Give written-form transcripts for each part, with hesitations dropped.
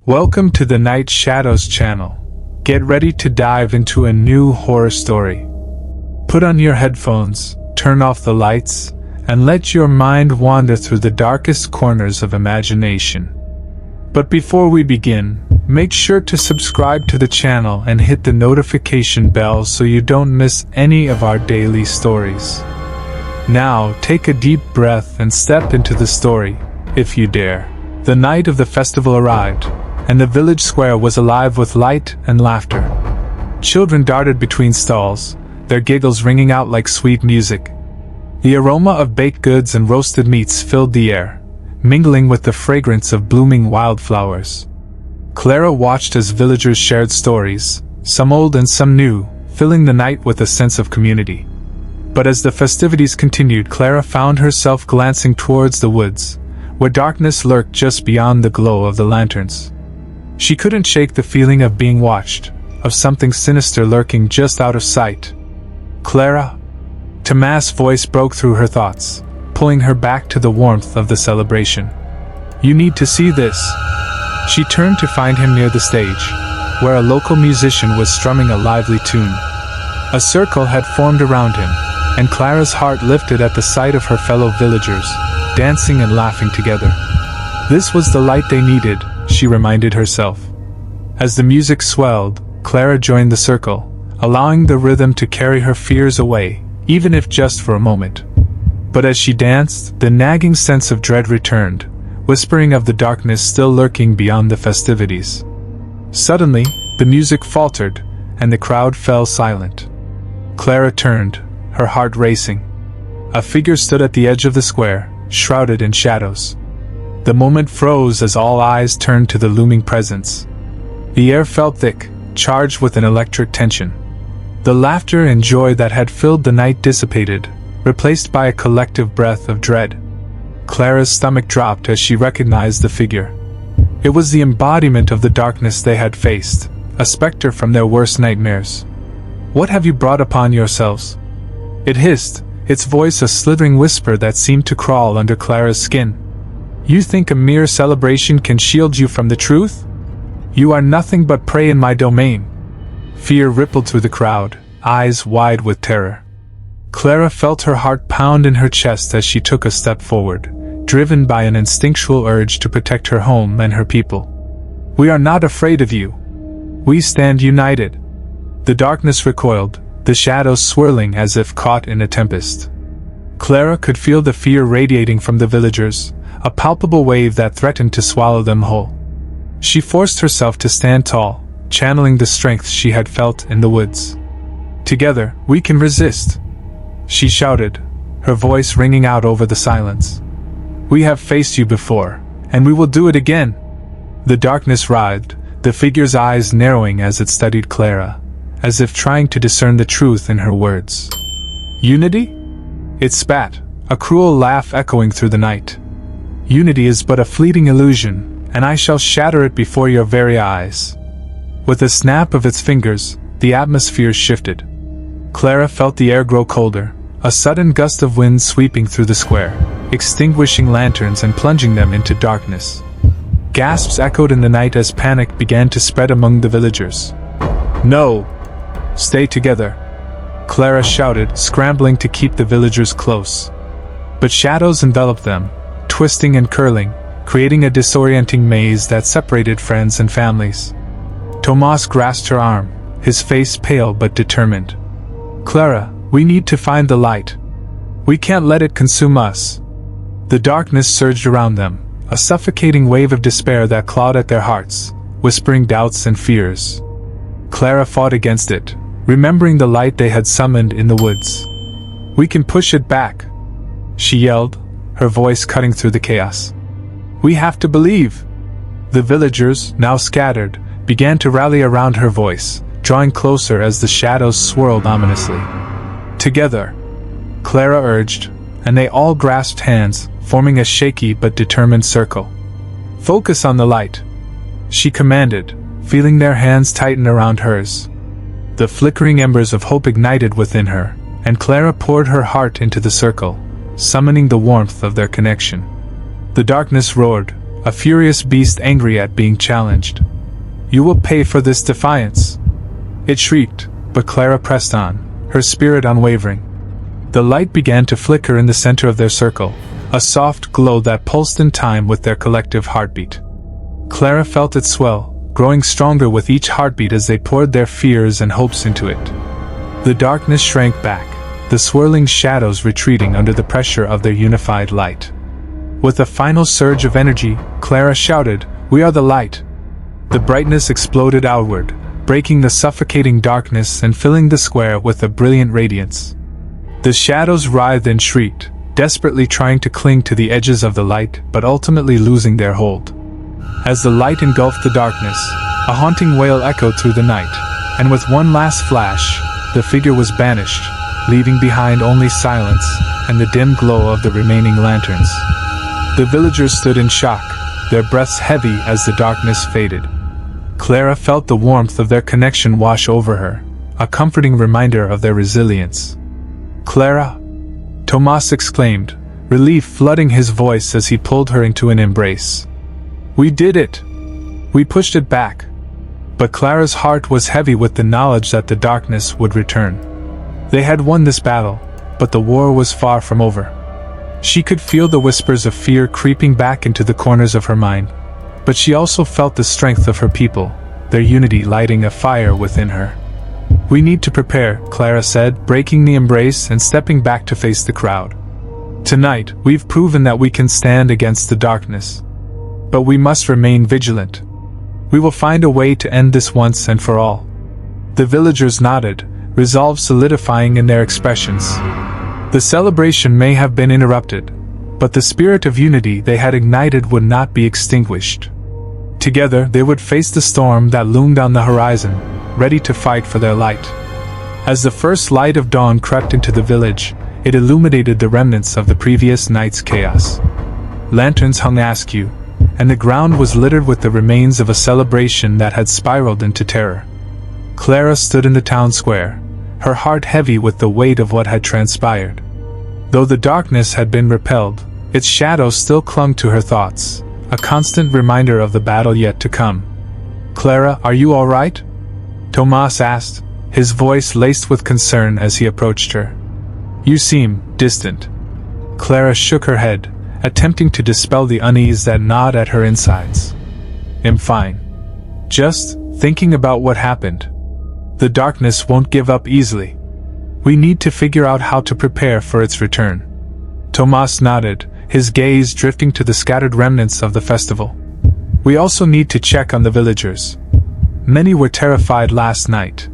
Welcome to the Night Shadows channel. Get ready to dive into a new horror story. Put on your headphones, turn off the lights, and let your mind wander through the darkest corners of imagination. But before we begin, make sure to subscribe to the channel and hit the notification bell so you don't miss any of our daily stories. Now, take a deep breath and step into the story, if you dare. The night of the festival arrived, and the village square was alive with light and laughter. Children darted between stalls, their giggles ringing out like sweet music. The aroma of baked goods and roasted meats filled the air, mingling with the fragrance of blooming wildflowers. Clara watched as villagers shared stories, some old and some new, filling the night with a sense of community. But as the festivities continued, Clara found herself glancing towards the woods, where darkness lurked just beyond the glow of the lanterns. She couldn't shake the feeling of being watched, of something sinister lurking just out of sight. "Clara?" Tomas' voice broke through her thoughts, pulling her back to the warmth of the celebration. "You need to see this." She turned to find him near the stage, where a local musician was strumming a lively tune. A circle had formed around him, and Clara's heart lifted at the sight of her fellow villagers, dancing and laughing together. This was the light they needed, she reminded herself. As the music swelled, Clara joined the circle, allowing the rhythm to carry her fears away, even if just for a moment. But as she danced, the nagging sense of dread returned, whispering of the darkness still lurking beyond the festivities. Suddenly, the music faltered, and the crowd fell silent. Clara turned, her heart racing. A figure stood at the edge of the square, shrouded in shadows. The moment froze as all eyes turned to the looming presence. The air felt thick, charged with an electric tension. The laughter and joy that had filled the night dissipated, replaced by a collective breath of dread. Clara's stomach dropped as she recognized the figure. It was the embodiment of the darkness they had faced, a specter from their worst nightmares. "What have you brought upon yourselves?" It hissed, its voice a slithering whisper that seemed to crawl under Clara's skin. "You think a mere celebration can shield you from the truth? You are nothing but prey in my domain." Fear rippled through the crowd, eyes wide with terror. Clara felt her heart pound in her chest as she took a step forward, driven by an instinctual urge to protect her home and her people. "We are not afraid of you. We stand united." The darkness recoiled, the shadows swirling as if caught in a tempest. Clara could feel the fear radiating from the villagers, a palpable wave that threatened to swallow them whole. She forced herself to stand tall, channeling the strength she had felt in the woods. "Together, we can resist," she shouted, her voice ringing out over the silence. "We have faced you before, and we will do it again." The darkness writhed, the figure's eyes narrowing as it studied Clara, as if trying to discern the truth in her words. "Unity?" It spat, a cruel laugh echoing through the night. "Unity is but a fleeting illusion, and I shall shatter it before your very eyes." With a snap of its fingers, the atmosphere shifted. Clara felt the air grow colder, a sudden gust of wind sweeping through the square, extinguishing lanterns and plunging them into darkness. Gasps echoed in the night as panic began to spread among the villagers. "No! Stay together!" Clara shouted, scrambling to keep the villagers close. But shadows enveloped them, twisting and curling, creating a disorienting maze that separated friends and families. Tomas grasped her arm, his face pale but determined. "Clara, we need to find the light. We can't let it consume us." The darkness surged around them, a suffocating wave of despair that clawed at their hearts, whispering doubts and fears. Clara fought against it, remembering the light they had summoned in the woods. "We can push it back," she yelled, her voice cutting through the chaos. "We have to believe." The villagers, now scattered, began to rally around her voice, drawing closer as the shadows swirled ominously. "Together," Clara urged, and they all grasped hands, forming a shaky but determined circle. "Focus on the light," she commanded, feeling their hands tighten around hers. The flickering embers of hope ignited within her, and Clara poured her heart into the circle, summoning the warmth of their connection. The darkness roared, a furious beast angry at being challenged. "You will pay for this defiance!" It shrieked, but Clara pressed on, her spirit unwavering. The light began to flicker in the center of their circle, a soft glow that pulsed in time with their collective heartbeat. Clara felt it swell, growing stronger with each heartbeat as they poured their fears and hopes into it. The darkness shrank back, the swirling shadows retreating under the pressure of their unified light. With a final surge of energy, Clara shouted, "We are the light!" The brightness exploded outward, breaking the suffocating darkness and filling the square with a brilliant radiance. The shadows writhed and shrieked, desperately trying to cling to the edges of the light but ultimately losing their hold. As the light engulfed the darkness, a haunting wail echoed through the night, and with one last flash, the figure was banished, leaving behind only silence and the dim glow of the remaining lanterns. The villagers stood in shock, their breaths heavy as the darkness faded. Clara felt the warmth of their connection wash over her, a comforting reminder of their resilience. "Clara!" Tomas exclaimed, relief flooding his voice as he pulled her into an embrace. "We did it! We pushed it back!" But Clara's heart was heavy with the knowledge that the darkness would return. They had won this battle, but the war was far from over. She could feel the whispers of fear creeping back into the corners of her mind, but she also felt the strength of her people, their unity lighting a fire within her. "We need to prepare," Clara said, breaking the embrace and stepping back to face the crowd. "Tonight, we've proven that we can stand against the darkness. But we must remain vigilant. We will find a way to end this once and for all." The villagers nodded, resolve solidifying in their expressions. The celebration may have been interrupted, but the spirit of unity they had ignited would not be extinguished. Together they would face the storm that loomed on the horizon, ready to fight for their light. As the first light of dawn crept into the village, it illuminated the remnants of the previous night's chaos. Lanterns hung askew, and the ground was littered with the remains of a celebration that had spiraled into terror. Clara stood in the town square, her heart heavy with the weight of what had transpired. Though the darkness had been repelled, its shadow still clung to her thoughts, a constant reminder of the battle yet to come. "Clara, are you all right?" Tomas asked, his voice laced with concern as he approached her. "You seem distant." Clara shook her head, attempting to dispel the unease that gnawed at her insides. "I'm fine. Just thinking about what happened. The darkness won't give up easily. We need to figure out how to prepare for its return." Tomas nodded, his gaze drifting to the scattered remnants of the festival. "We also need to check on the villagers. Many were terrified last night.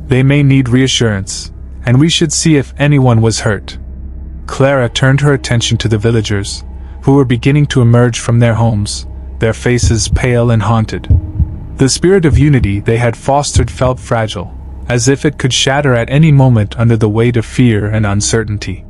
They may need reassurance, and we should see if anyone was hurt." Clara turned her attention to the villagers, who were beginning to emerge from their homes, their faces pale and haunted. The spirit of unity they had fostered felt fragile, as if it could shatter at any moment under the weight of fear and uncertainty.